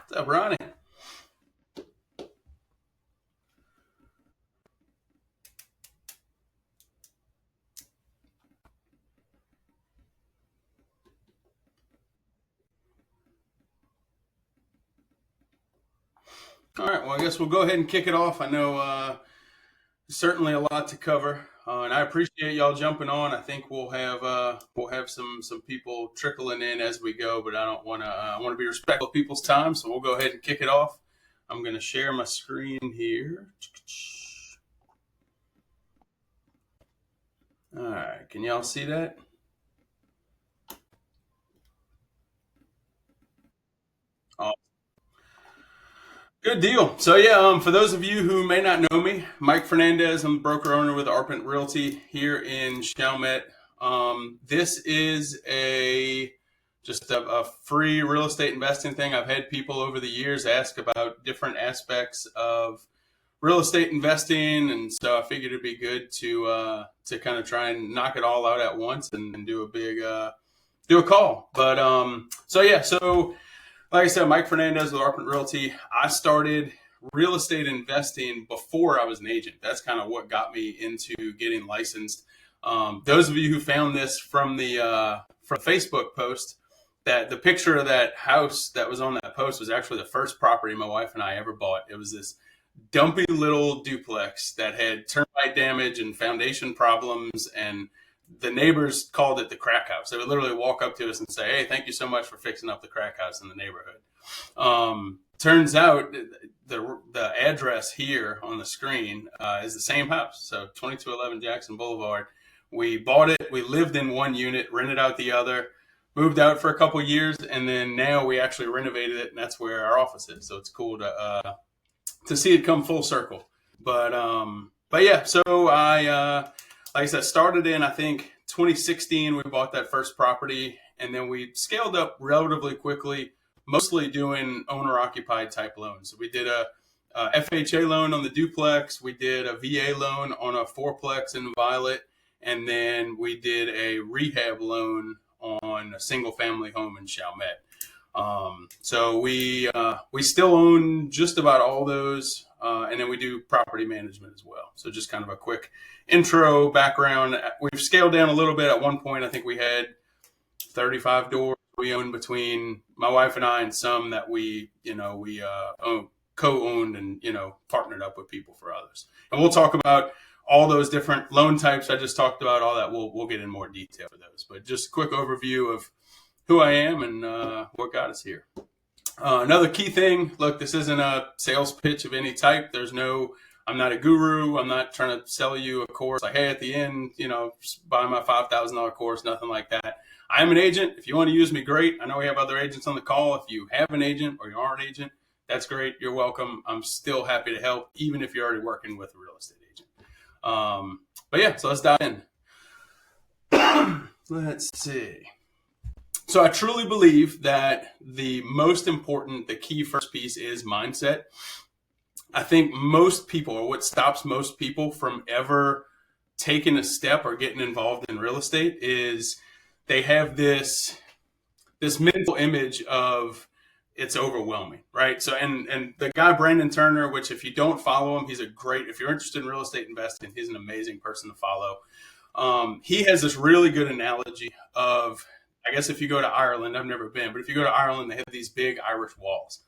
What's up, Ronnie? All right, well, I guess we'll go ahead and kick it off. I know certainly a lot to cover, and I appreciate y'all jumping on. I think we'll have some people trickling in as we go, but I don't want to. I want to be respectful of people's time, so we'll go ahead and kick it off. I'm going to share my screen here. All right, can y'all see that? Good deal. So yeah, for those of you who may not know me, Mike Fernandez, I'm broker owner with Arpent Realty here in Chalmette. This is a just a free real estate investing thing. I've had people over the years ask about different aspects of real estate investing, and so I figured it'd be good to kind of try and knock it all out at once and do a big do a call. But so like I said, Mike Fernandez with Arpent Realty. I started real estate investing before I was an agent. That's kind of what got me into getting licensed. Those of you who found this from the from Facebook post, that the picture of that house that was on that post was actually the first property my wife and I ever bought. It was this dumpy little duplex that had termite damage and foundation problems, and the neighbors called it the crack house. They would literally walk up to us and say, "Hey, thank you so much for fixing up the crack house in the neighborhood." Turns out the address here on the screen is the same house. So 2211 Jackson Boulevard. We bought it. We lived in one unit, rented out the other, moved out for a couple of years, and then now we actually renovated it, and that's where our office is. So it's cool to see it come full circle. But yeah, so like I said, started in, I think, 2016. We bought that first property, and then we scaled up relatively quickly, mostly doing owner occupied type loans. So we did a FHA loan on the duplex. We did a VA loan on a fourplex in Violet. And then we did a rehab loan on a single family home in Chalmette. So we still own just about all those, and then we do property management as well. So just kind of a quick intro background. We've scaled down a little bit. At one point, I think we had 35 doors we owned between my wife and I, and some that we co-owned and partnered up with people for others. And we'll talk about all those different loan types I just talked about. All that we'll get in more detail for those. But just a quick overview of who I am and what got us here. Another key thing, look, this isn't a sales pitch of any type. I'm not a guru. I'm not trying to sell you a course like, hey, at the end, just buy my $5,000 course, nothing like that. I'm an agent. If you want to use me, great. I know we have other agents on the call. If you have an agent or you are an agent, that's great. You're welcome. I'm still happy to help, even if you're already working with a real estate agent. But yeah, so let's dive in. Let's see. So I truly believe that the key first piece is mindset. I think most people, or what stops most people from ever taking a step or getting involved in real estate, is they have this mental image of it's overwhelming, right? So, and the guy, Brandon Turner, which if you don't follow him, if you're interested in real estate investing, he's an amazing person to follow. He has this really good analogy of, I guess if you go to Ireland, I've never been, but if you go to Ireland, they have these big Irish walls.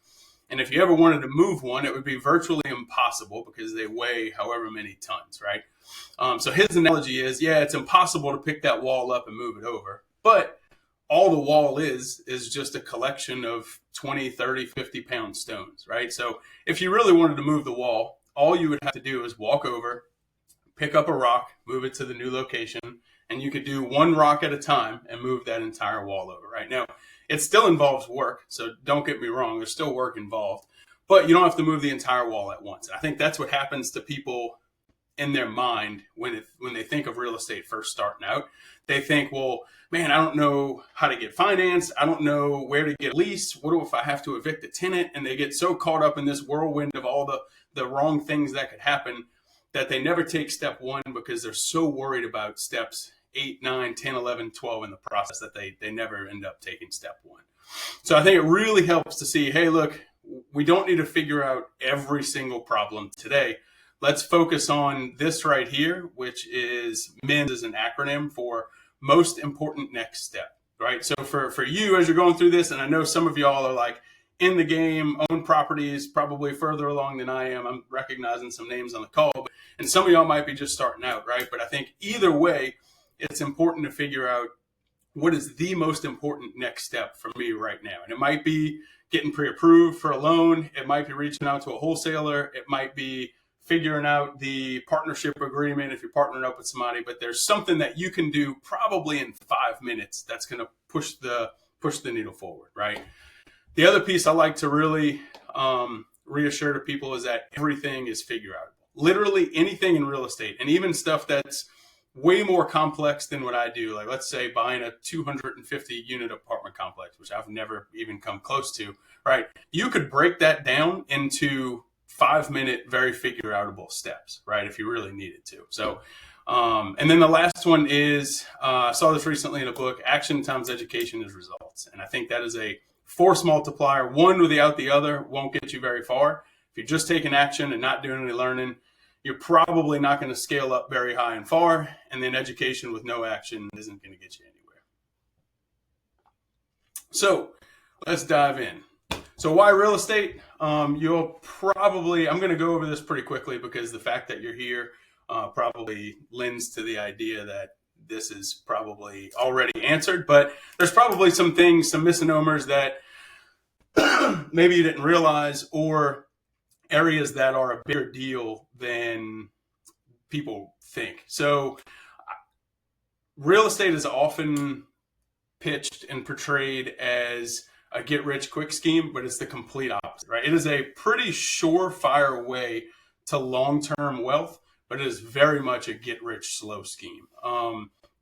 And if you ever wanted to move one, it would be virtually impossible because they weigh however many tons, right? So his analogy is, yeah, it's impossible to pick that wall up and move it over. But all the wall is just a collection of 20, 30, 50-pound stones, right? So if you really wanted to move the wall, all you would have to do is walk over, pick up a rock, move it to the new location, and you could do one rock at a time and move that entire wall over. Right now, it still involves work, so don't get me wrong, there's still work involved, but you don't have to move the entire wall at once. I think that's what happens to people in their mind when they think of real estate first starting out. They think, well, man, I don't know how to get financed. I don't know where to get a lease. What if I have to evict a tenant? And they get so caught up in this whirlwind of all the wrong things that could happen that they never take step one because they're so worried about steps 8, 9, 10, 11, 12 in the process that they never end up taking step one. So I think it really helps to see, hey, look, we don't need to figure out every single problem today. Let's focus on this right here, which is MINS is an acronym for most important next step, right? So for you, as you're going through this, and I know some of y'all are like in the game, own properties, probably further along than I am. I'm recognizing some names on the call, and some of y'all might be just starting out, right? But I think either way, it's important to figure out what is the most important next step for me right now. And it might be getting pre-approved for a loan. It might be reaching out to a wholesaler. It might be figuring out the partnership agreement if you're partnering up with somebody. But there's something that you can do probably in 5 minutes that's going to push the needle forward, right? The other piece I like to really reassure to people is that everything is figure outable. Literally anything in real estate, and even stuff that's way more complex than what I do. Like, let's say buying a 250 unit apartment complex, which I've never even come close to, right? You could break that down into 5-minute, very figure outable steps, right? If you really needed to. So, and then the last one is, I saw this recently in a book, action times education is results. And I think that is a force multiplier. One without the other won't get you very far. If you're just taking action and not doing any learning, you're probably not going to scale up very high and far. And then education with no action isn't going to get you anywhere. So let's dive in. So why real estate? You'll probably, I'm going to go over this pretty quickly because the fact that you're here probably lends to the idea that this is probably already answered, but there's probably some things, some misnomers that maybe you didn't realize, or areas that are a bigger deal than people think. So real estate is often pitched and portrayed as a get rich quick scheme, but it's the complete opposite, right? It is a pretty surefire way to long-term wealth, but it is very much a get rich slow scheme.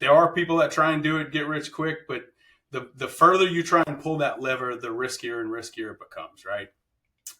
There are people that try and do it get rich quick, but the further you try and pull that lever, the riskier and riskier it becomes, right?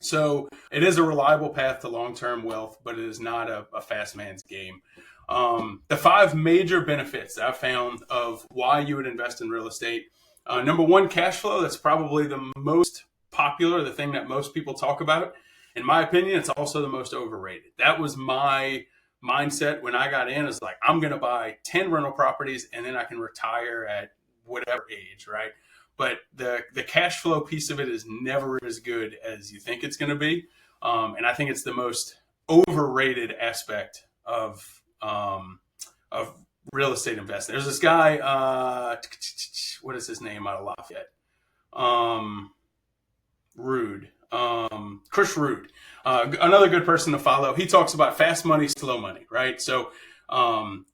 So it is a reliable path to long-term wealth, but it is not a fast man's game. The 5 major benefits that I found of why you would invest in real estate. Number 1, cash flow. That's probably the most popular, the thing that most people talk about. In my opinion, it's also the most overrated. That was my mindset when I got in, is like, I'm going to buy 10 rental properties and then I can retire at whatever age, right? But the cash flow piece of it is never as good as you think it's going to be. And I think it's the most overrated aspect of real estate investing. There's this guy, what is his name out of Lafayette? Chris Rude, another good person to follow. He talks about fast money, slow money, right? So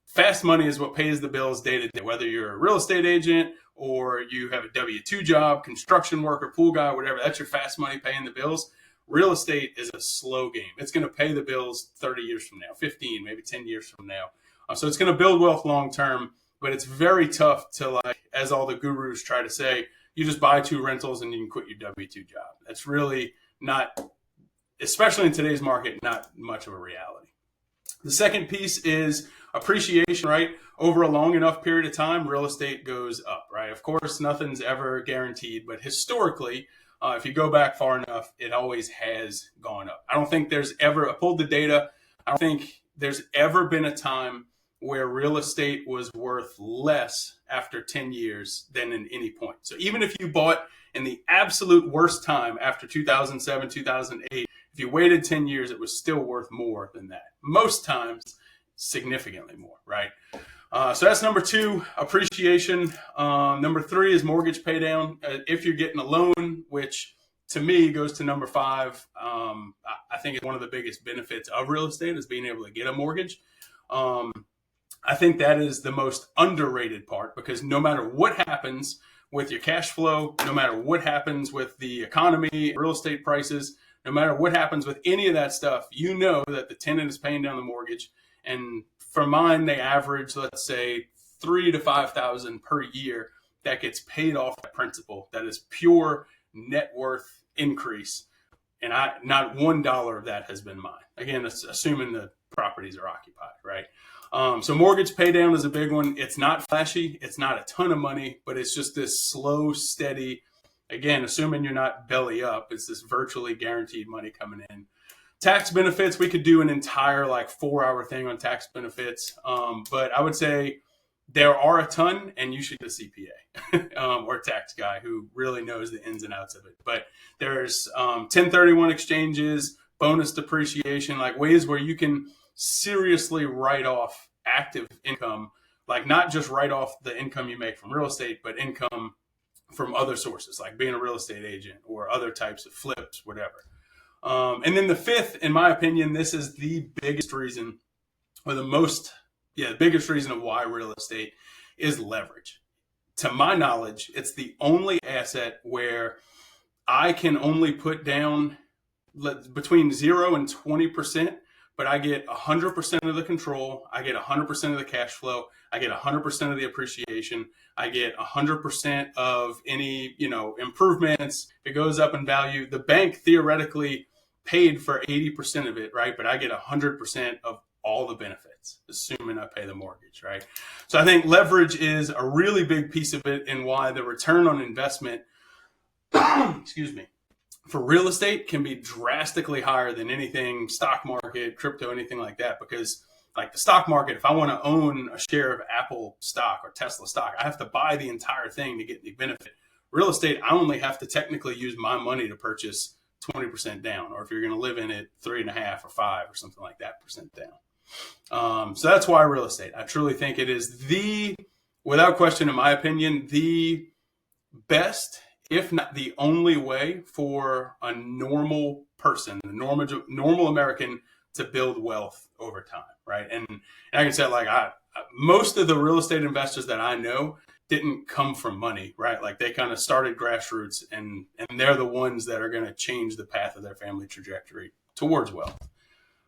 fast money is what pays the bills day to day, whether you're a real estate agent or you have a W-2 job, construction worker, pool guy, whatever. That's your fast money paying the bills. Real estate is a slow game. It's going to pay the bills 30 years from now, 15, maybe 10 years from now. So it's going to build wealth long term, but it's very tough to, like, as all the gurus try to say, you just buy 2 rentals and you can quit your W-2 job. That's really not, especially in today's market, not much of a reality. The second piece is appreciation, right? Over a long enough period of time, real estate goes up, right? Of course, nothing's ever guaranteed, but historically, if you go back far enough, it always has gone up. I don't think there's ever, I pulled the data, I don't think there's ever been a time where real estate was worth less after 10 years than in any point. So even if you bought in the absolute worst time after 2007, 2008, if you waited 10 years, it was still worth more than that. Most times, significantly more, right? So that's number 2, appreciation. Number 3 is mortgage pay down. If you're getting a loan, which to me goes to number 5, I think it's one of the biggest benefits of real estate is being able to get a mortgage. I think that is the most underrated part, because no matter what happens with your cash flow, no matter what happens with the economy, real estate prices, no matter what happens with any of that stuff, you know that the tenant is paying down the mortgage. And for mine, they average, let's say, $3,000 to $5,000 per year that gets paid off at principal. That is pure net worth increase. And not $1 of that has been mine. Again, assuming the properties are occupied, right? So mortgage pay down is a big one. It's not flashy. It's not a ton of money, but it's just this slow, steady Again, assuming you're not belly up, it's this virtually guaranteed money coming in. Tax benefits, we could do an entire like 4-hour thing on tax benefits. But I would say there are a ton, and you should get a CPA or a tax guy who really knows the ins and outs of it. But there's 1031 exchanges, bonus depreciation, like ways where you can seriously write off active income, like not just write off the income you make from real estate, but income from other sources, like being a real estate agent or other types of flips, whatever. And then the fifth, in my opinion, this is the biggest reason, or the biggest reason of why real estate is leverage. To my knowledge, it's the only asset where I can only put down between 0 and 20%, but I get 100% of the control. I get 100% of the cash flow. I get 100% of the appreciation. I get 100% of any, improvements. If it goes up in value, the bank theoretically paid for 80% of it, right? But I get 100% of all the benefits, assuming I pay the mortgage, right? So I think leverage is a really big piece of it, and why the return on investment, excuse me, for real estate can be drastically higher than anything stock market, crypto, anything like that. Because like the stock market, if I want to own a share of Apple stock or Tesla stock, I have to buy the entire thing to get the benefit. Real estate, I only have to technically use my money to purchase 20% down, or if you're going to live in it, 3.5 or 5 or something like that percent down. So that's why real estate. I truly think it is without question, in my opinion, the best, if not the only way for a normal person, a normal American, to build wealth over time, right? And I can say, like, most of the real estate investors that I know didn't come from money, right? Like they kind of started grassroots, and they're the ones that are going to change the path of their family trajectory towards wealth.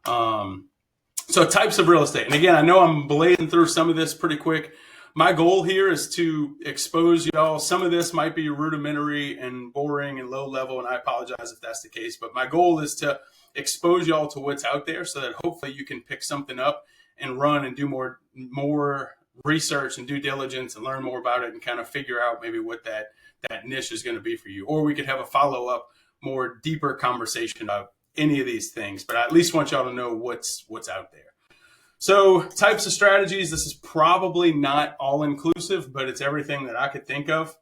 So types of real estate. And again, I know I'm blazing through some of this pretty quick. My goal here is to expose y'all. Some of this might be rudimentary and boring and low level, and I apologize if that's the case. But my goal is to expose y'all to what's out there, so that hopefully you can pick something up and run and do more research and due diligence and learn more about it, and kind of figure out maybe what that niche is going to be for you. Or we could have a follow-up, more deeper conversation about any of these things. But I at least want y'all to know what's out there. So types of strategies, this is probably not all inclusive, but it's everything that I could think of.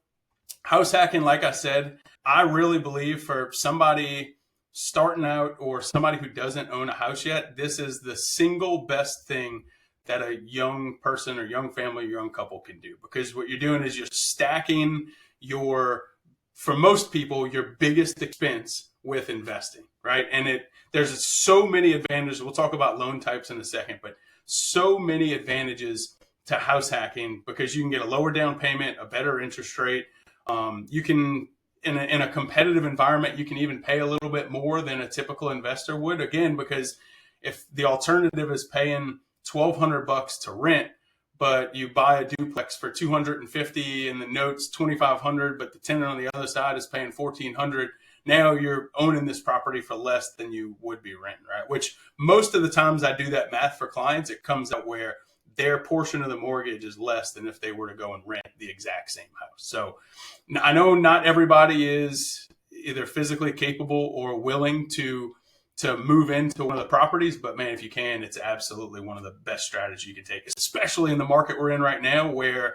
House hacking, like I said, I really believe for somebody starting out or somebody who doesn't own a house yet, this is the single best thing that a young person or young family or young couple can do. Because what you're doing is you're stacking for most people, your biggest expense with investing, right? And there's so many advantages. We'll talk about loan types in a second, but so many advantages to house hacking, because you can get a lower down payment, a better interest rate. You can, in a competitive environment, you can even pay a little bit more than a typical investor would. Again, because if the alternative is paying $1,200 to rent, but you buy a duplex for $250 and the note's $2,500, but the tenant on the other side is paying $1,400. Now you're owning this property for less than you would be renting, right? Which most of the times I do that math for clients, it comes out where their portion of the mortgage is less than if they were to go and rent the exact same house. So I know not everybody is either physically capable or willing to move into one of the properties, but man, if you can, it's absolutely one of the best strategies you can take, especially in the market we're in right now, where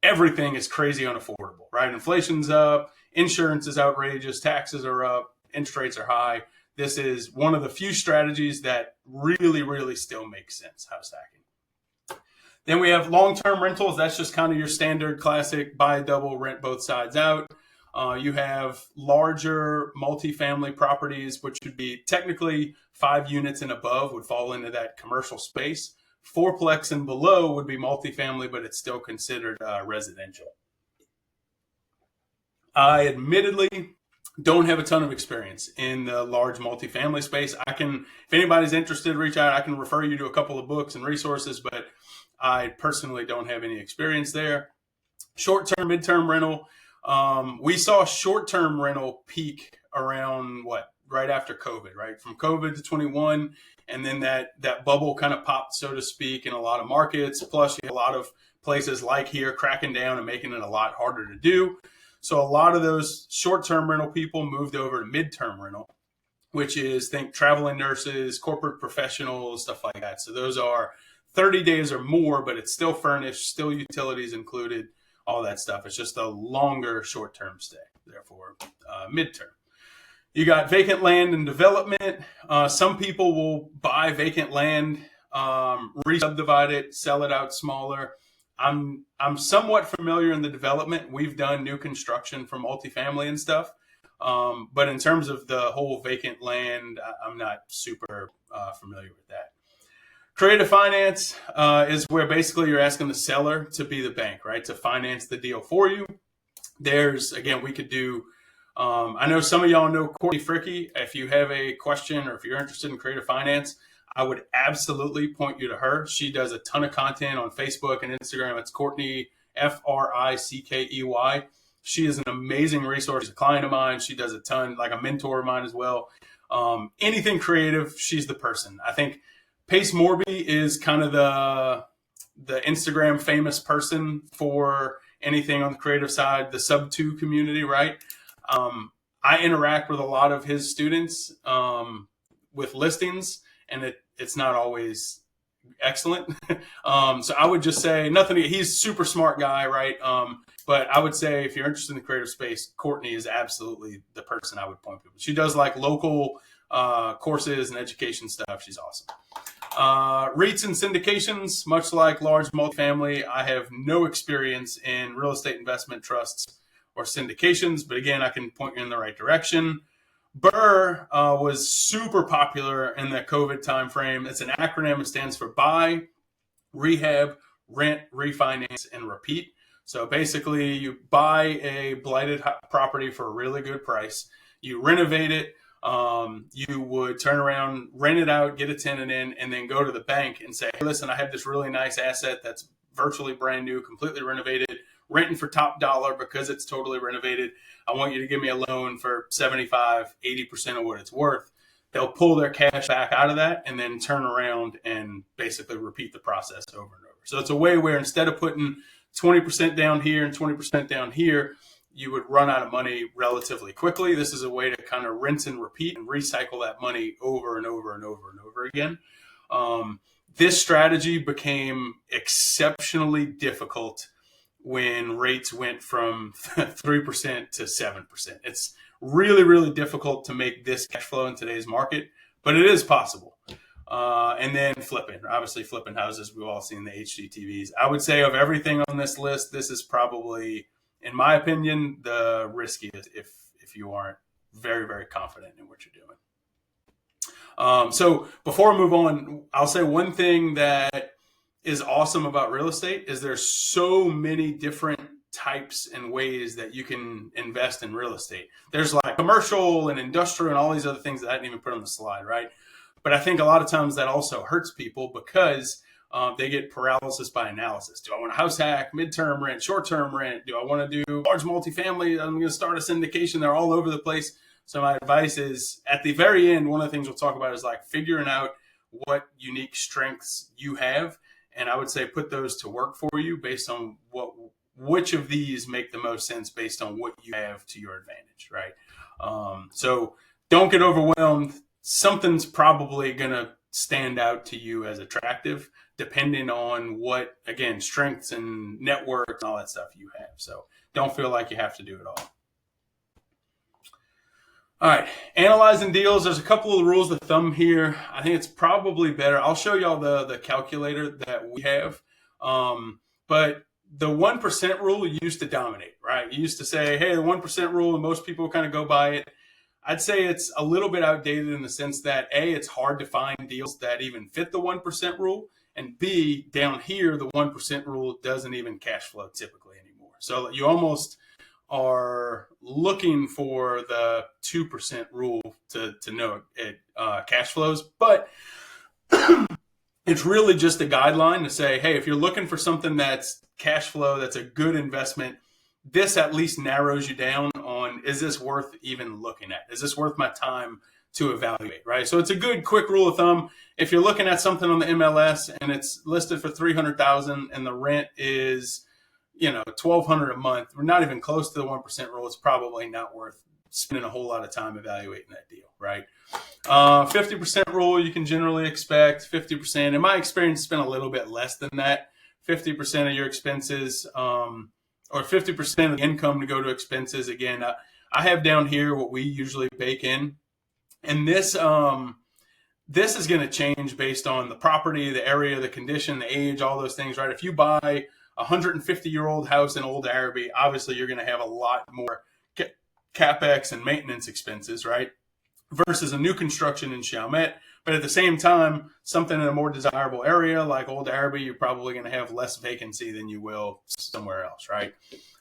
everything is crazy unaffordable, right? Inflation's up, insurance is outrageous, taxes are up, interest rates are high. This is one of the few strategies that really, really still makes sense, house hacking. Then we have long-term rentals. That's just kind of your standard classic buy double, rent both sides out. You have larger multifamily properties, which would be technically 5 units and above would fall into that commercial space. Fourplex and below would be multifamily, but it's still considered residential. I admittedly don't have a ton of experience in the large multifamily space. If anybody's interested, reach out. I can refer you to a couple of books and resources, but I personally don't have any experience there. Short-term, mid-term rental. We saw short-term rental peak around right after COVID, right? From COVID to 21. And then that bubble kind of popped, so to speak, in a lot of markets. Plus, you have a lot of places like here cracking down and making it a lot harder to do. So a lot of those short-term rental people moved over to midterm rental, which is think traveling nurses, corporate professionals, stuff like that. So those are 30 days or more, but it's still furnished, still utilities included, all that stuff. It's just a longer short-term stay, therefore midterm. You got vacant land and development. Some people will buy vacant land, re-subdivide it, sell it out smaller. I'm somewhat familiar in the development. We've done new construction for multifamily and stuff. But in terms of the whole vacant land, I'm not super familiar with that. Creative finance is where basically you're asking the seller to be the bank, right? To finance the deal for you. Again, we could do, I know some of y'all know Courtney Fricky. If you have a question or if you're interested in creative finance, I would absolutely point you to her. She does a ton of content on Facebook and Instagram. It's Courtney, Frickey. She is an amazing resource. She's a client of mine. She does a ton, like a mentor of mine as well. Anything creative, she's the person. I think Pace Morby is kind of the Instagram famous person for anything on the creative side, the Sub2 community, right? I interact with a lot of his students with listings, and it's not always excellent. So I would just say nothing. He's a super smart guy, right? But I would say if you're interested in the creative space, Courtney is absolutely the person I would point to. She does like local courses and education stuff. She's awesome. REITs and syndications, much like large multifamily, I have no experience in real estate investment trusts or syndications, but again, I can point you in the right direction. BRRRR was super popular in the COVID timeframe. It's an acronym. It stands for buy, rehab, rent, refinance, and repeat. So basically, you buy a blighted property for a really good price. You renovate it. You would turn around, rent it out, get a tenant in, and then go to the bank and say, hey, listen, I have this really nice asset that's virtually brand new, completely renovated, renting for top dollar because it's totally renovated. I want you to give me a loan for 75, 80% of what it's worth. They'll pull their cash back out of that and then turn around and basically repeat the process over and over. So it's a way where instead of putting 20% down here and 20% down here, you would run out of money relatively quickly. This is a way to kind of rinse and repeat and recycle that money over and over and over and over again. This strategy became exceptionally difficult when rates went from 3% to 7%. It's really, really difficult to make this cash flow in today's market, but it is possible. And then flipping houses. We've all seen the HGTVs. I would say of everything on this list, this is probably, in my opinion, the riskiest if you aren't very, very confident in what you're doing. So before I move on, I'll say one thing that is awesome about real estate is there's so many different types and ways that you can invest in real estate. There's like commercial and industrial and all these other things that I didn't even put on the slide, right? But I think a lot of times that also hurts people because they get paralysis by analysis. Do I want a house hack, midterm rent, short-term rent? Do I want to do large multifamily? I'm going to start a syndication. They're all over the place. So my advice is at the very end, one of the things we'll talk about is like figuring out what unique strengths you have. And I would say put those to work for you based on which of these make the most sense based on what you have to your advantage, right? So don't get overwhelmed. Something's probably going to stand out to you as attractive, depending on what, again, strengths and networks and all that stuff you have. So don't feel like you have to do it all. All right, analyzing deals. There's a couple of rules of thumb here. I think it's probably better. I'll show y'all the calculator that we have. But the 1% rule used to dominate, right? You used to say, hey, the 1% rule, and most people kind of go by it. I'd say it's a little bit outdated in the sense that A, it's hard to find deals that even fit the 1% rule. And B, down here, the 1% rule doesn't even cash flow typically anymore. So you almost are looking for the 2% rule to know it cash flows. But it's really just a guideline to say, hey, if you're looking for something that's cash flow, that's a good investment, this at least narrows you down on, is this worth even looking at? Is this worth my time to evaluate, right? So it's a good quick rule of thumb. If you're looking at something on the MLS and it's listed for $300,000 and the rent is, $1,200 a month, we're not even close to the 1% rule. It's probably not worth spending a whole lot of time evaluating that deal, right? 50% rule, you can generally expect 50%. In my experience, it's been a little bit less than that. 50% of your expenses, or 50% of the income to go to expenses. Again, I have down here what we usually bake in, and this is going to change based on the property, the area, the condition, the age, all those things, right? If you buy a 150-year-old house in Old Araby, obviously you're going to have a lot more CapEx and maintenance expenses, right? Versus a new construction in Chalmette. But at the same time, something in a more desirable area like Old Araby, you're probably going to have less vacancy than you will somewhere else, right?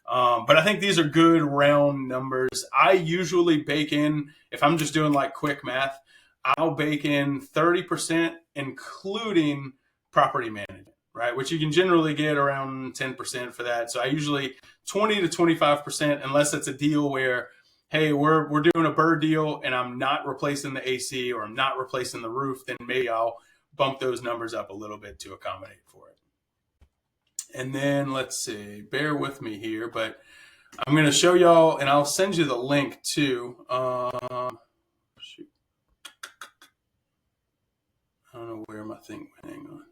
But I think these are good round numbers. I usually bake in, if I'm just doing like quick math, I'll bake in 30%, including property management, right? Which you can generally get around 10% for that. So I usually 20 to 25%, unless it's a deal where, hey, we're doing a bird deal and I'm not replacing the AC or I'm not replacing the roof, then maybe I'll bump those numbers up a little bit to accommodate for it. And then let's see, bear with me here, but I'm going to show y'all, and I'll send you the link too. Shoot. I don't know where my thing went. Hang on.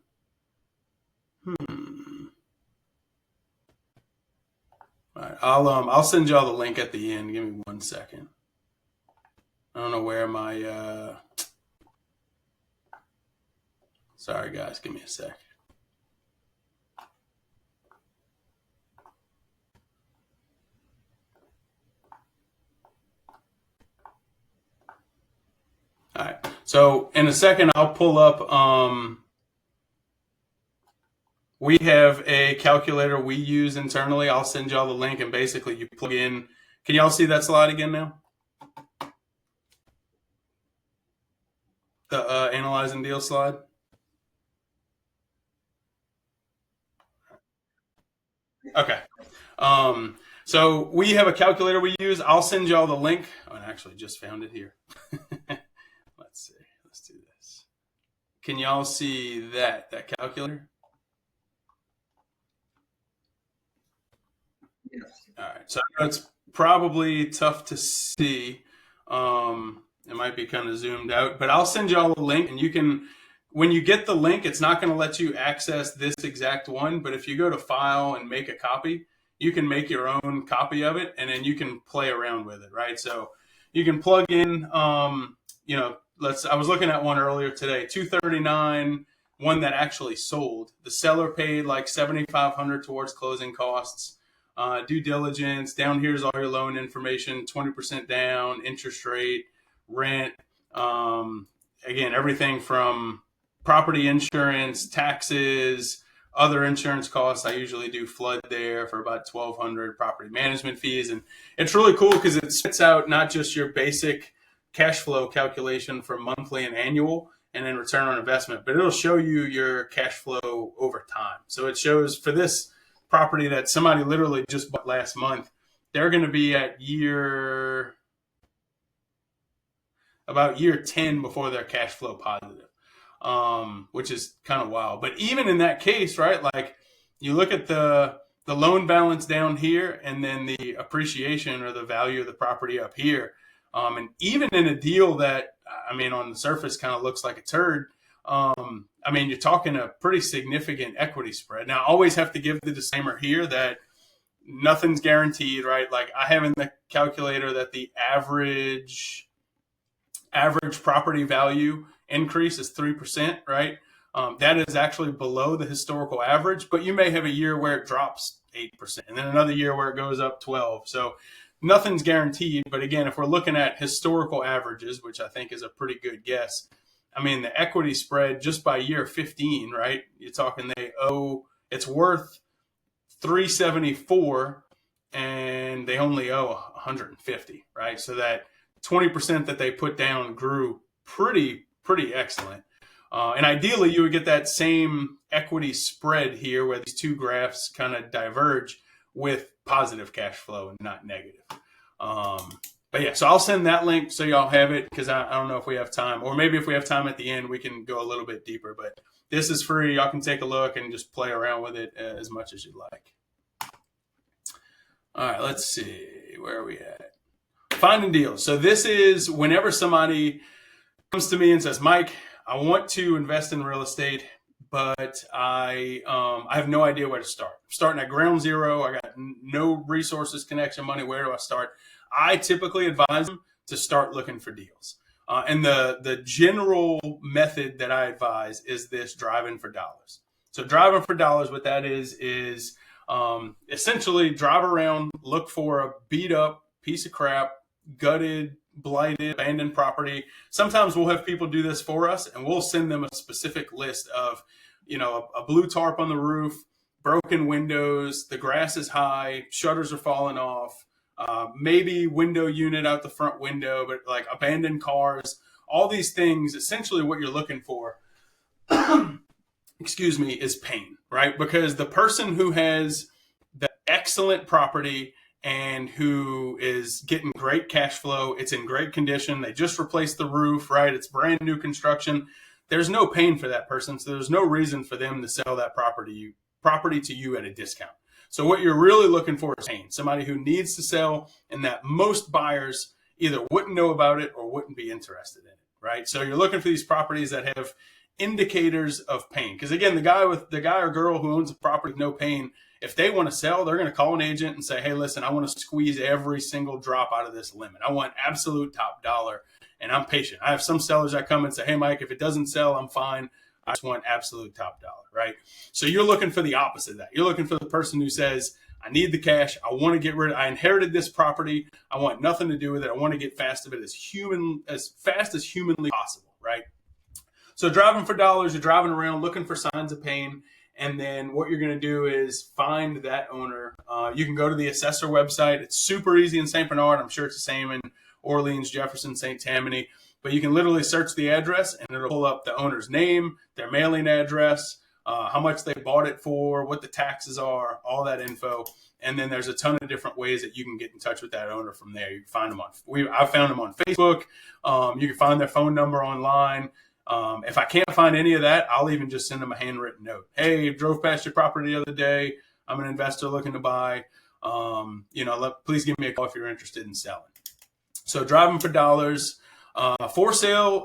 All right, I'll send y'all the link at the end. Give me 1 second. I don't know where my sorry guys, give me a sec. All right. So in a second, I'll pull up. We have a calculator we use internally. I'll send y'all the link, and basically you plug in. Can y'all see that slide again now? The analyzing deal slide. Okay. So we have a calculator we use. I'll send y'all the link. Oh, I actually just found it here. Let's see. Let's do this. Can y'all see that calculator? Yes. All right. So it's probably tough to see. It might be kind of zoomed out, but I'll send y'all a link, and you can, when you get the link, it's not going to let you access this exact one, but if you go to File and make a copy, you can make your own copy of it, and then you can play around with it, right? So you can plug in, I was looking at one earlier today, 239, one that actually sold. The seller paid like $7,500 towards closing costs, due diligence. Down here's all your loan information, 20% down, interest rate, rent. Again, everything from property insurance, taxes, other insurance costs. I usually do flood there for about $1,200, property management fees. And it's really cool because it spits out not just your basic cash flow calculation for monthly and annual and then return on investment, but it'll show you your cash flow over time. So it shows for this property that somebody literally just bought last month, they're going to be at about year 10 before they're cash flow positive, which is kind of wild. But even in that case, right, like you look at the loan balance down here and then the appreciation or the value of the property up here. And even in a deal that, on the surface kind of looks like a turd, you're talking a pretty significant equity spread. Now, I always have to give the disclaimer here that nothing's guaranteed, right? Like I have in the calculator that the average property value increase is 3%, right? That is actually below the historical average, but you may have a year where it drops 8% and then another year where it goes up 12. So nothing's guaranteed. But again, if we're looking at historical averages, which I think is a pretty good guess, the equity spread just by year 15, right? You're talking it's worth 374 and they only owe 150, right? So that 20% that they put down grew pretty excellent. And ideally, you would get that same equity spread here where these two graphs kind of diverge with positive cash flow and not negative. But yeah, so I'll send that link so y'all have it because I don't know if we have time. Or maybe if we have time at the end, we can go a little bit deeper. But this is free. Y'all can take a look and just play around with it as much as you like. All right, let's see. Where are we at? Finding deals. So this is whenever somebody comes to me and says, Mike, I want to invest in real estate, but I have no idea where to start. I'm starting at ground zero. I got no resources, connection, money. Where do I start? I typically advise them to start looking for deals. And the general method that I advise is this: driving for dollars. So driving for dollars, what that is essentially drive around, look for a beat up piece of crap, gutted, blighted, abandoned property. Sometimes we'll have people do this for us, and we'll send them a specific list of, a blue tarp on the roof, broken windows, the grass is high, shutters are falling off, maybe window unit out the front window, but like abandoned cars, all these things. Essentially what you're looking for, excuse me, is pain, right? Because the person who has the excellent property and who is getting great cash flow, it's in great condition, they just replaced the roof, right? It's brand new construction. There's no pain for that person, so there's no reason for them to sell that property to you at a discount. So what you're really looking for is pain, somebody who needs to sell and that most buyers either wouldn't know about it or wouldn't be interested in it, right? So you're looking for these properties that have indicators of pain. Because again, the guy or girl who owns a property with no pain, if they want to sell, they're going to call an agent and say, hey, listen, I want to squeeze every single drop out of this limit. I want absolute top dollar, and I'm patient. I have some sellers that come and say, hey, Mike, if it doesn't sell, I'm fine. I just want absolute top dollar, right? So you're looking for the opposite of that. You're looking for the person who says, I need the cash. I want to get rid of it. I inherited this property. I want nothing to do with it. I want to get fast of it as fast as humanly possible, right? So driving for dollars, you're driving around looking for signs of pain. And then what you're going to do is find that owner. You can go to the assessor website. It's super easy in St. Bernard. I'm sure it's the same in Orleans, Jefferson, St. Tammany. But you can literally search the address and it'll pull up the owner's name, their mailing address, how much they bought it for, what the taxes are, all that info. And then there's a ton of different ways that you can get in touch with that owner from there. You can find them I found them on Facebook. You can find their phone number online. If I can't find any of that, I'll even just send them a handwritten note. Hey, drove past your property the other day. I'm an investor looking to buy. Please give me a call if you're interested in selling. So driving for dollars, for sale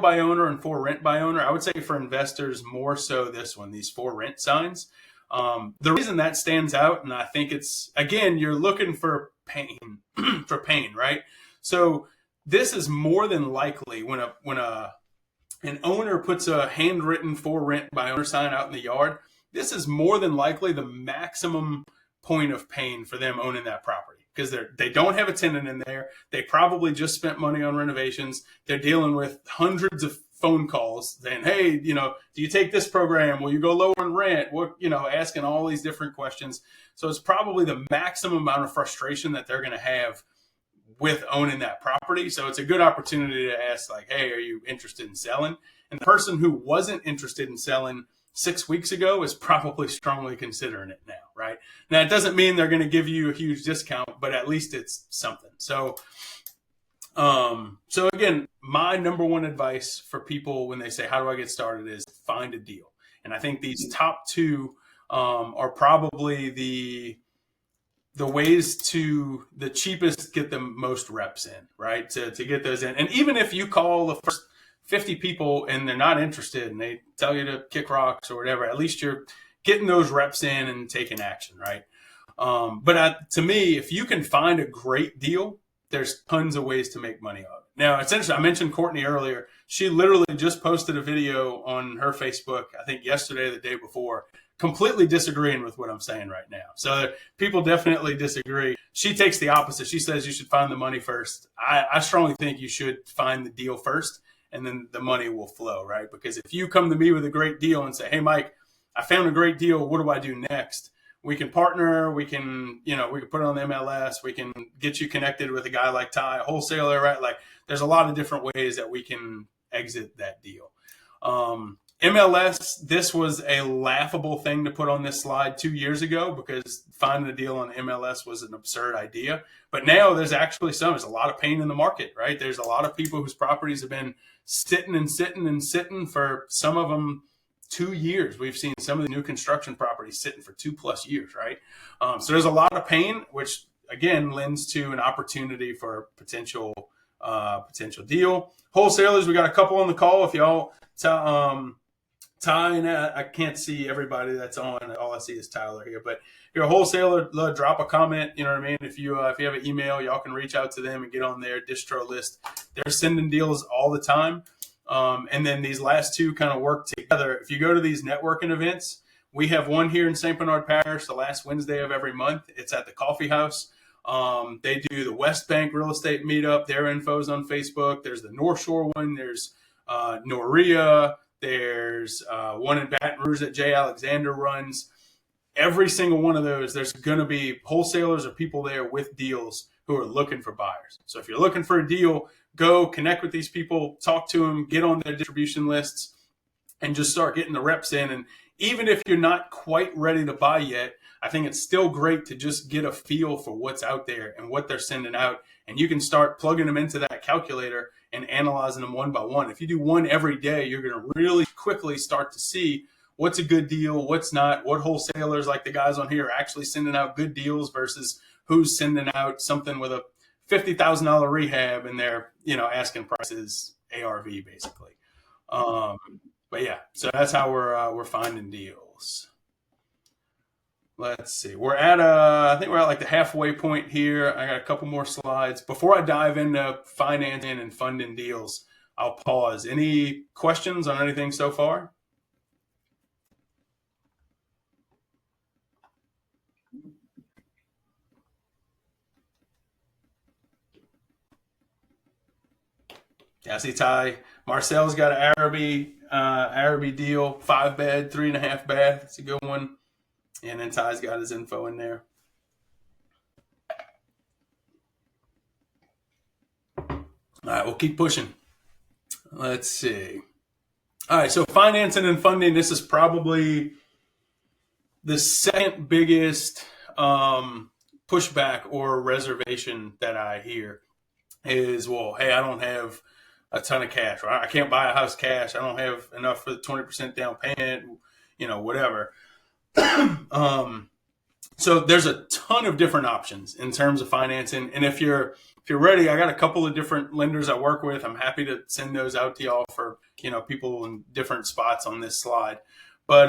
by owner and for rent by owner. I would say for investors more so this one, these for rent signs. The reason that stands out, and I think it's, again, you're looking for pain, right? So this is more than likely when an owner puts a handwritten for rent by owner sign out in the yard, this is more than likely the maximum point of pain for them owning that property, because they don't have a tenant in there. They probably just spent money on renovations. They're dealing with hundreds of phone calls saying, hey, do you take this program? Will you go lower in rent? What, asking all these different questions. So it's probably the maximum amount of frustration that they're going to have with owning that property. So it's a good opportunity to ask, like, hey, are you interested in selling? And the person who wasn't interested in selling 6 weeks ago is probably strongly considering it now, right? Now, it doesn't mean they're going to give you a huge discount, but at least it's something. So again, my number one advice for people when they say, how do I get started, is find a deal. And I think these top two are probably the ways to the cheapest get the most reps in, right? To get those in. And even if you call the first 50 people and they're not interested and they tell you to kick rocks or whatever, at least you're getting those reps in and taking action, right? To me, if you can find a great deal, there's tons of ways to make money on it. Now, it's interesting. I mentioned Courtney earlier. She literally just posted a video on her Facebook, I think yesterday or the day before, completely disagreeing with what I'm saying right now. So people definitely disagree. She takes the opposite. She says you should find the money first. I strongly think you should find the deal first, and then the money will flow, right? Because if you come to me with a great deal and say, hey, Mike, I found a great deal, what do I do next? We can partner. We can put it on the MLS. We can get you connected with a guy like Ty, a wholesaler, right? Like, there's a lot of different ways that we can exit that deal. MLS, this was a laughable thing to put on this slide 2 years ago because finding a deal on MLS was an absurd idea. There's a lot of pain in the market, right? There's a lot of people whose properties have been sitting for some of them 2 years. We've seen some of the new construction properties sitting for 2+ years, right? So there's a lot of pain, which again lends to an opportunity for potential deal. Wholesalers, we got a couple on the call. If y'all, Ty and I can't see everybody that's on. All I see is Tyler here. But if you're a wholesaler, drop a comment. You know what I mean? If you have an email, y'all can reach out to them and get on their distro list. They're sending deals all the time. And then these last two kind of work together. If you go to these networking events, we have one here in St. Bernard Parish the last Wednesday of every month. It's at the Coffee House. They do the West Bank Real Estate Meetup. Their info's on Facebook. There's the North Shore one. There's Noria. There's one in Baton Rouge that Jay Alexander runs. Every single one of those, there's going to be wholesalers or people there with deals who are looking for buyers. So if you're looking for a deal, go connect with these people, talk to them, get on their distribution lists, and just start getting the reps in. And even if you're not quite ready to buy yet, I think it's still great to just get a feel for what's out there and what they're sending out. And you can start plugging them into that calculator and analyzing them one by one. If you do one every day, you're going to really quickly start to see what's a good deal, what's not, what wholesalers like the guys on here are actually sending out good deals versus who's sending out something with a $50,000 rehab and they're, asking prices ARV basically. But yeah, so that's how we're finding deals. Let's see. I think we're at like the halfway point here. I got a couple more slides. Before I dive into financing and funding deals, I'll pause. Any questions on anything so far? Yeah, I see Ty. Marcel's got an Araby deal, 5-bed, 3.5 bath. It's a good one. And then Ty's got his info in there. All right, we'll keep pushing. Let's see. All right, so financing and funding, this is probably the second biggest pushback or reservation that I hear is, well, hey, I don't have a ton of cash, right? I can't buy a house cash. I don't have enough for the 20% down payment, whatever. So there's a ton of different options in terms of financing. And if you're ready, I got a couple of different lenders I work with. I'm happy to send those out to y'all for, people in different spots on this slide. But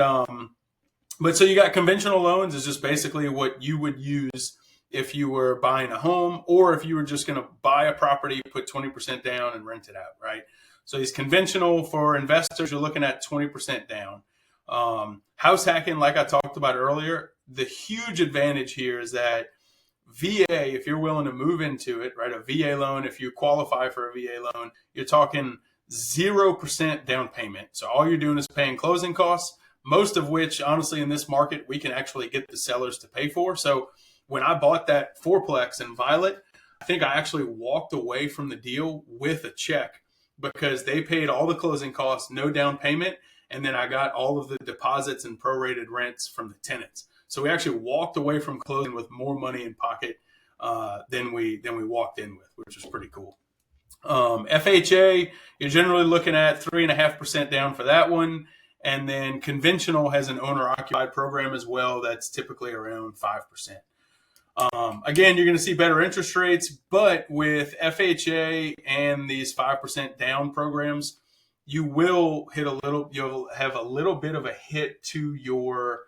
so you got conventional loans is just basically what you would use if you were buying a home or if you were just going to buy a property, put 20% down and rent it out, right? So these conventional for investors, you're looking at 20% down. House hacking, like I talked about earlier, the huge advantage here is that VA, if you're willing to move into it, right, a VA loan, if you qualify for a VA loan, you're talking 0% down payment. So all you're doing is paying closing costs, most of which, honestly, in this market, we can actually get the sellers to pay for. So when I bought that fourplex in Violet, I think I actually walked away from the deal with a check because they paid all the closing costs, no down payment, and then I got all of the deposits and prorated rents from the tenants. So we actually walked away from closing with more money in pocket than we walked in with, which was pretty cool. FHA, you're generally looking at 3.5% down for that one. And then conventional has an owner-occupied program as well that's typically around 5%. Again, you're going to see better interest rates, but with FHA and these 5% down programs, you'll have a little bit of a hit to your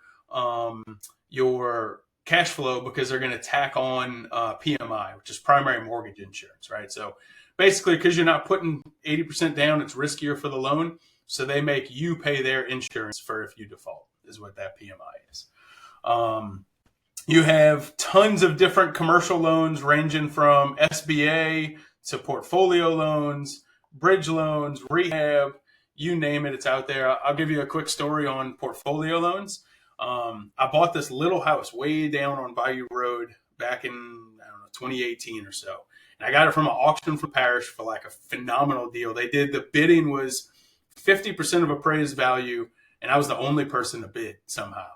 cash flow because they're going to tack on PMI, which is primary mortgage insurance, right? So basically, because you're not putting 80% down, it's riskier for the loan. So they make you pay their insurance for if you default, is what that PMI is. You have tons of different commercial loans ranging from SBA to portfolio loans, bridge loans, rehab, you name it, it's out there. I'll give you a quick story on portfolio loans. I bought this little house way down on Bayou Road back in, 2018 or so. And I got it from an auction from Parish for like a phenomenal deal. The bidding was 50% of appraised value, and I was the only person to bid somehow.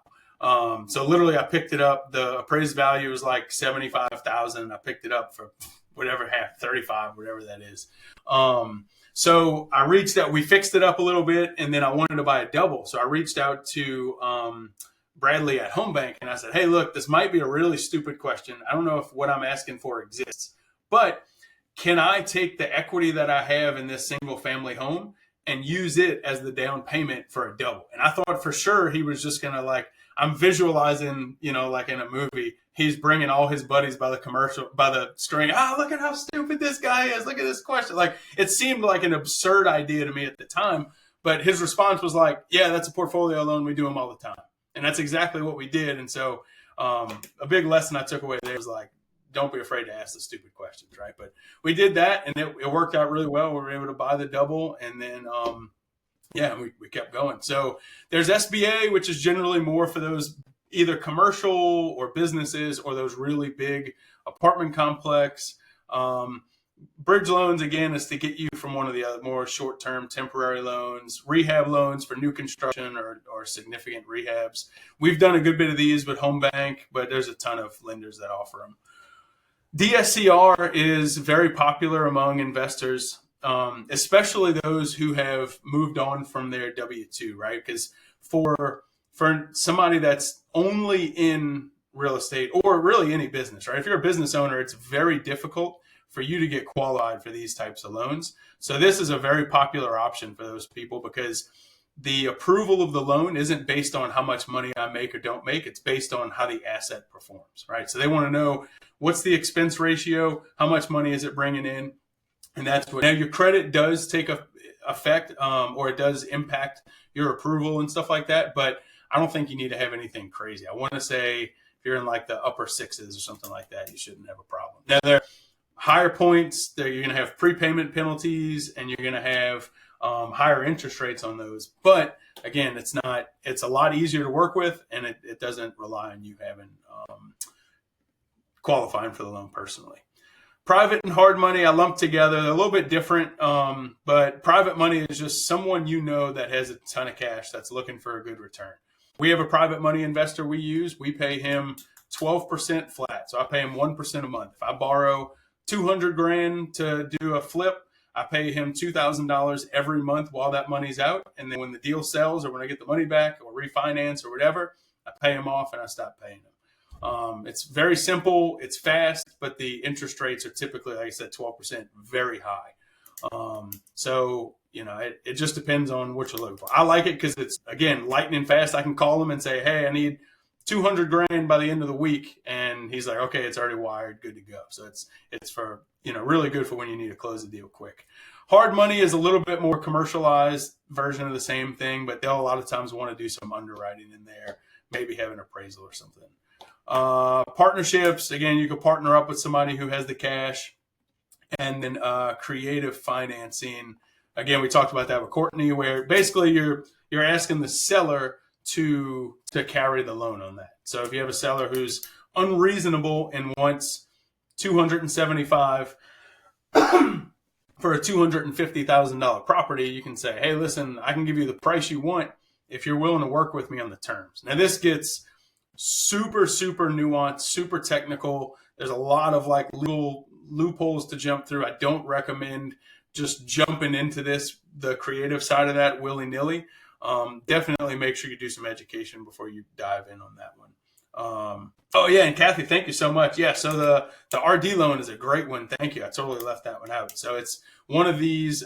So literally I picked it up. The appraised value was like $75,000. I picked it up for whatever, 35, whatever that is. So I reached out, we fixed it up a little bit, and then I wanted to buy a double. So I reached out to Bradley at Home Bank, and I said, hey, look, this might be a really stupid question. I don't know if what I'm asking for exists, but can I take the equity that I have in this single family home and use it as the down payment for a double? And I thought for sure he was just going to, like, I'm visualizing, like in a movie, he's bringing all his buddies by the string. Look at how stupid this guy is. Look at this question. Like, it seemed like an absurd idea to me at the time, but his response was like, yeah, that's a portfolio loan. We do them all the time. And that's exactly what we did. And so a big lesson I took away there was like, don't be afraid to ask the stupid questions, right? But we did that, and it worked out really well. We were able to buy the double, and then we kept going. So there's SBA, which is generally more for those either commercial or businesses or those really big apartment complex. Bridge loans, again, is to get you from one of the other more short-term temporary loans. Rehab loans for new construction or significant rehabs. We've done a good bit of these with Home Bank, but there's a ton of lenders that offer them. DSCR is very popular among investors, especially those who have moved on from their W-2, right? Because for somebody that's only in real estate or really any business, right? If you're a business owner, it's very difficult for you to get qualified for these types of loans. So this is a very popular option for those people because the approval of the loan isn't based on how much money I make or don't make. It's based on how the asset performs, right? So they want to know what's the expense ratio, how much money is it bringing in, and that's what. Now your credit does take effect, or it does impact your approval and stuff like that. But I don't think you need to have anything crazy. I want to say if you're in like the upper sixes or something like that, you shouldn't have a problem. Now there higher points, you're going to have prepayment penalties, and you're going to have higher interest rates on those. But again, it's a lot easier to work with, and it doesn't rely on you having qualifying for the loan personally. Private and hard money, I lump together. They're a little bit different, but private money is just someone that has a ton of cash that's looking for a good return. We have a private money investor we use. We pay him 12% flat. So I pay him 1% a month. If I borrow $200,000 to do a flip, I pay him $2,000 every month while that money's out. And then when the deal sells or when I get the money back or refinance or whatever, I pay him off and I stop paying him. It's very simple. It's fast, but the interest rates are typically, like I said, 12%, very high. So, it just depends on what you're looking for. I like it because it's, again, lightning fast. I can call them and say, hey, I need $200,000 by the end of the week. And he's like, okay, it's already wired, good to go. So it's for, really good for when you need to close the deal quick. Hard money is a little bit more commercialized version of the same thing, but they'll a lot of times want to do some underwriting in there, maybe have an appraisal or something. Partnerships, again, you can partner up with somebody who has the cash. And then creative financing. Again, we talked about that with Courtney, where basically you're asking the seller to carry the loan on that. So if you have a seller who's unreasonable and wants $275 for a $250,000 property, you can say, hey, listen, I can give you the price you want if you're willing to work with me on the terms. Now this gets super, super nuanced, super technical. There's a lot of like little loopholes to jump through. I don't recommend just jumping into the creative side of that willy-nilly. Definitely make sure you do some education before you dive in on that one. And Kathy, thank you so much. Yeah, so the RD loan is a great one. Thank you. I totally left that one out. So it's one of these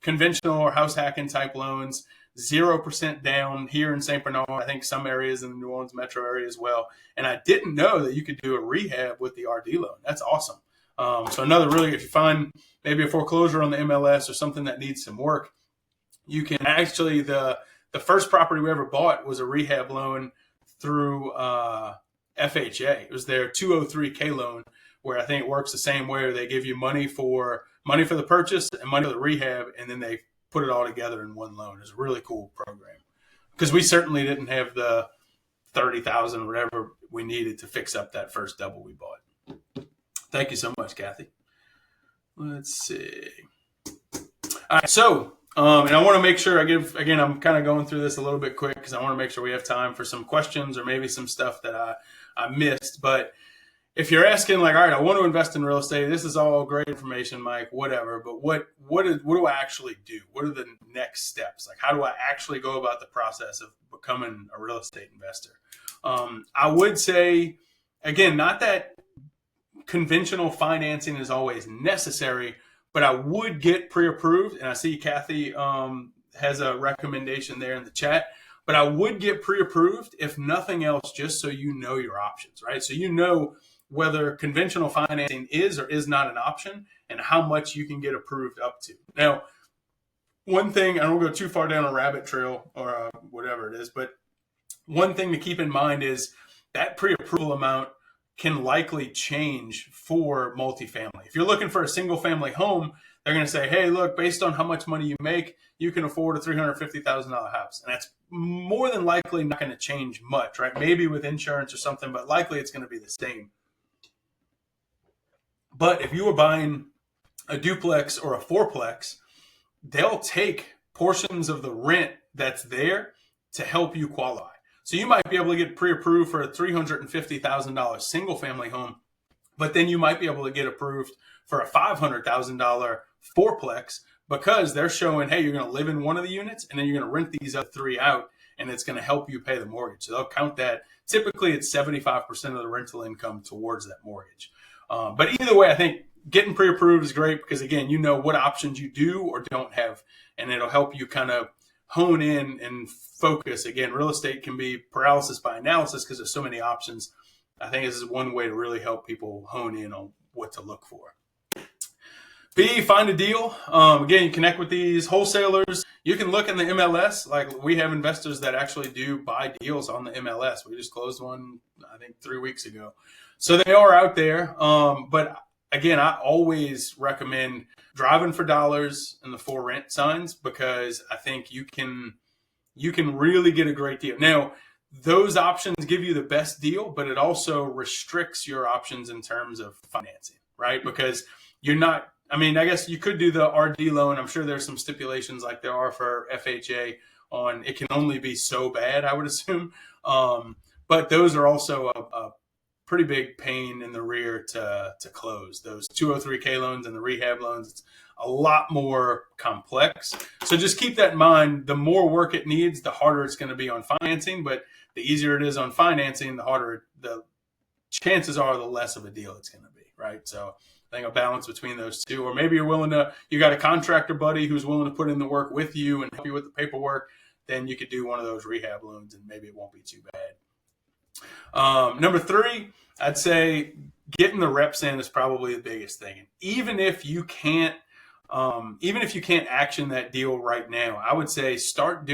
conventional or house hacking type loans, 0% down here in St. Bernard. I think some areas in the New Orleans metro area as well. And I didn't know that you could do a rehab with the RD loan. That's awesome. So another really, if you find maybe a foreclosure on the MLS or something that needs some work, you can actually, the first property we ever bought was a rehab loan through FHA. It was their 203K loan, where I think it works the same way. They give you money for the purchase and money for the rehab, and then they put it all together in one loan. It's a really cool program because we certainly didn't have the $30,000 whatever we needed to fix up that first double we bought. Thank you so much, Kathy. Let's see. All right, so, and I want to make sure I'm kind of going through this a little bit quick because I want to make sure we have time for some questions or maybe some stuff that I missed. But if you're asking like, all right, I want to invest in real estate, this is all great information, Mike, whatever, but what do I actually do? What are the next steps? Like, how do I actually go about the process of becoming a real estate investor? I would say, again, not that conventional financing is always necessary, but I would get pre-approved. And I see Kathy has a recommendation there in the chat. But I would get pre-approved, if nothing else, just so you know your options, right? So you know whether conventional financing is or is not an option and how much you can get approved up to. Now, one thing, I don't go too far down a rabbit trail or whatever it is, but one thing to keep in mind is that pre-approval amount can likely change for multifamily. If you're looking for a single family home, they're going to say, hey, look, based on how much money you make, you can afford a $350,000 house. And that's more than likely not going to change much, right? Maybe with insurance or something, but likely it's going to be the same. But if you were buying a duplex or a fourplex, they'll take portions of the rent that's there to help you qualify. So you might be able to get pre-approved for a $350,000 single family home, but then you might be able to get approved for a $500,000 fourplex because they're showing, hey, you're going to live in one of the units and then you're going to rent these other three out and it's going to help you pay the mortgage. So they'll count that. Typically, it's 75% of the rental income towards that mortgage. But either way, I think getting pre-approved is great because, again, you know what options you do or don't have, and it'll help you kind of hone in and focus. Again, real estate can be paralysis by analysis because there's so many options. I think this is one way to really help people hone in on what to look for. B, find a deal. Again, you connect with these wholesalers. You can look in the MLS. Like, we have investors that actually do buy deals on the MLS. We just closed one, I think, 3 weeks ago. So they are out there. But again, I always recommend driving for dollars and the for rent signs because I think you can really get a great deal. Now, those options give you the best deal, but it also restricts your options in terms of financing, right? Because you're not, I mean, I guess you could do the RD loan. I'm sure there's some stipulations like there are for FHA on it can only be so bad, I would assume. But those are also a pretty big pain in the rear to close. Those 203K loans and the rehab loans, it's a lot more complex. So just keep that in mind. The more work it needs, the harder it's going to be on financing. But the easier it is on financing, the harder the chances are, the less of a deal it's going to be, right? So I think a balance between those two, or maybe you got a contractor buddy who's willing to put in the work with you and help you with the paperwork, then you could do one of those rehab loans and maybe it won't be too bad. Number 3, I'd say getting the reps in is probably the biggest thing. Even if you can't action that deal right now, I would say start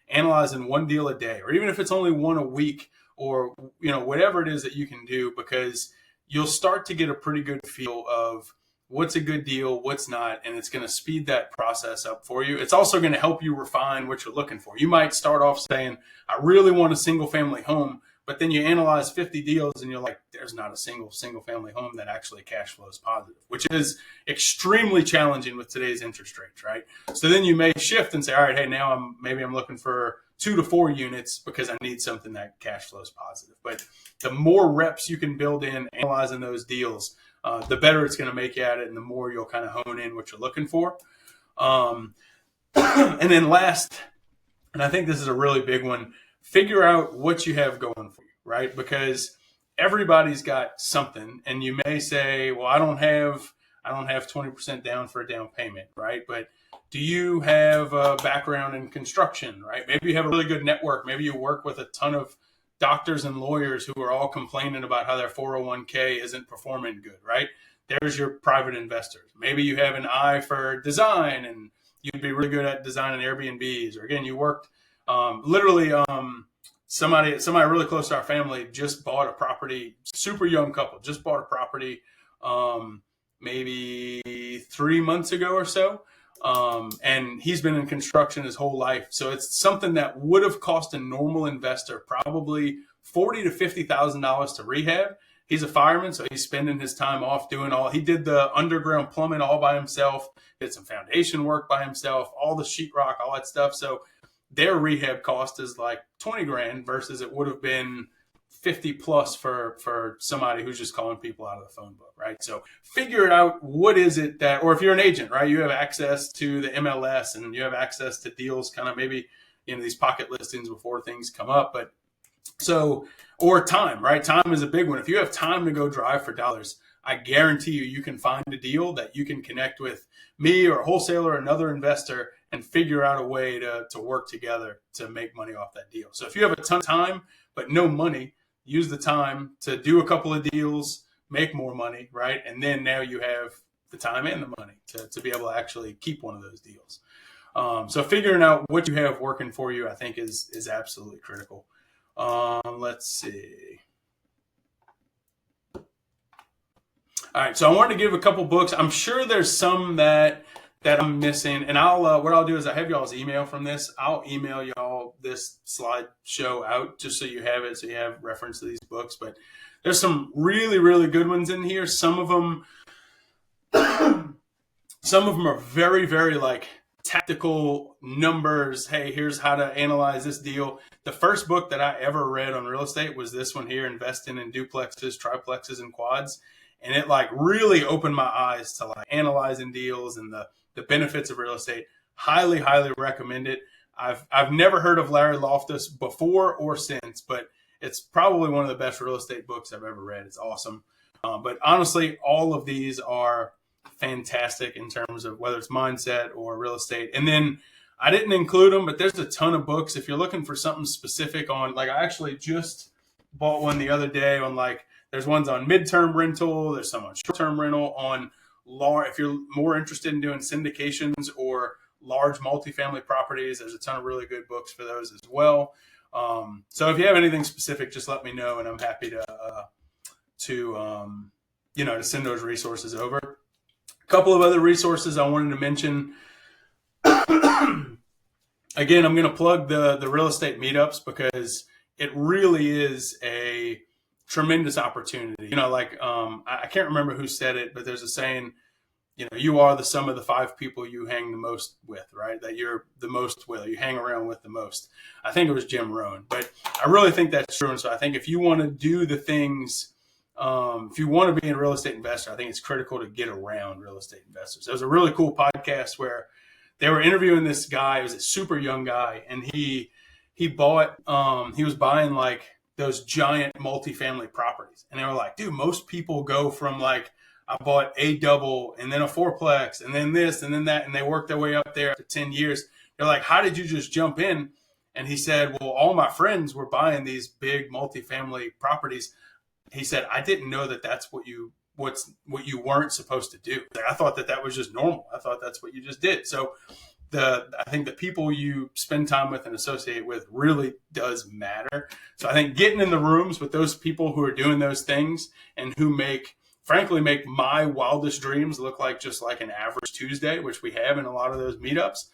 analyzing one deal a day, or even if it's only one a week, or whatever it is that you can do, because you'll start to get a pretty good feel of what's a good deal, what's not, and it's going to speed that process up for you. It's also going to help you refine what you're looking for. You might start off saying, I really want a single family home, but then you analyze 50 deals and you're like, there's not a single family home that actually cash flows positive, which is extremely challenging with today's interest rates, right? So then you may shift and say, all right, hey, now I'm looking for 2 to 4 units because I need something that cash flows positive. But the more reps you can build in analyzing those deals, the better it's going to make you at it, and the more you'll kind of hone in what you're looking for. And then last, and I think this is a really big one, figure out what you have going for you, right? Because everybody's got something, and you may say, well, I don't have 20% down for a down payment, right? But do you have a background in construction, right? Maybe you have a really good network. Maybe you work with a ton of doctors and lawyers who are all complaining about how their 401k isn't performing good, right? There's your private investors. Maybe you have an eye for design and you'd be really good at designing Airbnbs. Or again, you worked somebody really close to our family just bought a property, super young couple, just bought a property maybe 3 months ago or so. And he's been in construction his whole life. So it's something that would have cost a normal investor probably $40,000 to $50,000 to rehab. He's a fireman, so he's spending his time off he did the underground plumbing all by himself, did some foundation work by himself, all the sheetrock, all that stuff. So their rehab cost is like $20,000 versus it would have been 50 plus for somebody who's just calling people out of the phone book, right? So figure out what is it that, or if you're an agent, right, you have access to the MLS and you have access to deals, kind of maybe, these pocket listings before things come up. But so, or time, right? Time is a big one. If you have time to go drive for dollars, I guarantee you can find a deal that you can connect with me or a wholesaler or another investor and figure out a way to work together to make money off that deal. So if you have a ton of time but no money, use the time to do a couple of deals, make more money, right? And then now you have the time and the money to be able to actually keep one of those deals. So figuring out what you have working for you, I think is absolutely critical. Let's see. All right, so I wanted to give a couple books. I'm sure there's some that I'm missing, and what I'll do is I have y'all's email from this. I'll email y'all this slideshow out just so you have it, so you have reference to these books. But there's some really, really good ones in here. Some of them are very, very like tactical numbers. Hey, here's how to analyze this deal. The first book that I ever read on real estate was this one here, Investing in Duplexes, Triplexes, and Quads. And it like really opened my eyes to like analyzing deals and the benefits of real estate. Highly, highly recommend it. I've never heard of Larry Loftus before or since, but it's probably one of the best real estate books I've ever read. It's awesome. But honestly, all of these are fantastic in terms of whether it's mindset or real estate. And then I didn't include them, but there's a ton of books. If you're looking for something specific on, like I actually just bought one the other day on like, there's ones on midterm rental. There's some on short-term rental on large. If you're more interested in doing syndications or large multifamily properties, there's a ton of really good books for those as well. So if you have anything specific, just let me know, and I'm happy to send those resources over. A couple of other resources I wanted to mention. Again, I'm going to plug the real estate meetups because it really is a tremendous opportunity. I can't remember who said it, but there's a saying, you are the sum of the 5 people you hang the most with, right? That you're the most with, you hang around with the most. I think it was Jim Rohn, but I really think that's true. And so I think if you want to do the things, if you want to be a real estate investor, I think it's critical to get around real estate investors. There was a really cool podcast where they were interviewing this guy. He was a super young guy, and he was buying like those giant multifamily properties. And they were like, dude, most people go from like, I bought a double and then a fourplex and then this and then that. And they worked their way up there after 10 years. They're like, how did you just jump in? And he said, well, all my friends were buying these big multifamily properties. He said, I didn't know that that's what you weren't supposed to do. I thought that was just normal. I thought that's what you just did. So I think the people you spend time with and associate with really does matter. So I think getting in the rooms with those people who are doing those things and who frankly make my wildest dreams look like just like an average Tuesday, which we have in a lot of those meetups.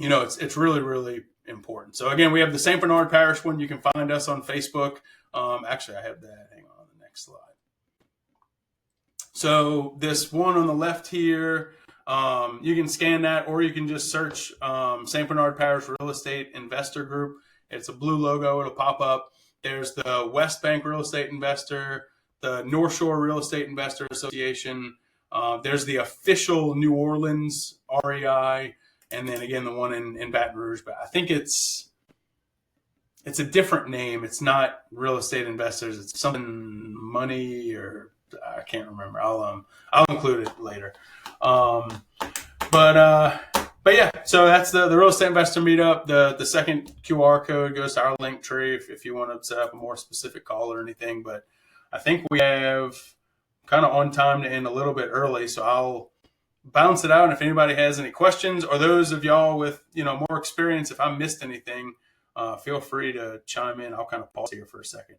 It's really, really important. So again, we have the St. Bernard Parish one. You can find us on Facebook. Actually, I have that. Hang on the next slide. So this one on the left here, you can scan that, or you can just search St. Bernard Parish Real Estate Investor Group. It's a blue logo. It'll pop up. There's the West Bank Real Estate Investor, the North Shore Real Estate Investor Association. There's the official New Orleans REI, and then again the one in Baton Rouge. But I think it's a different name. It's not Real Estate Investors. It's something money, or I can't remember. I'll include it later. But yeah, so that's the Real Estate Investor Meetup. The second QR code goes to our link tree if you want to set up a more specific call or anything. But I think we have kind of on time to end a little bit early, so I'll bounce it out. And if anybody has any questions, or those of y'all with more experience, if I missed anything, feel free to chime in. I'll kind of pause here for a second.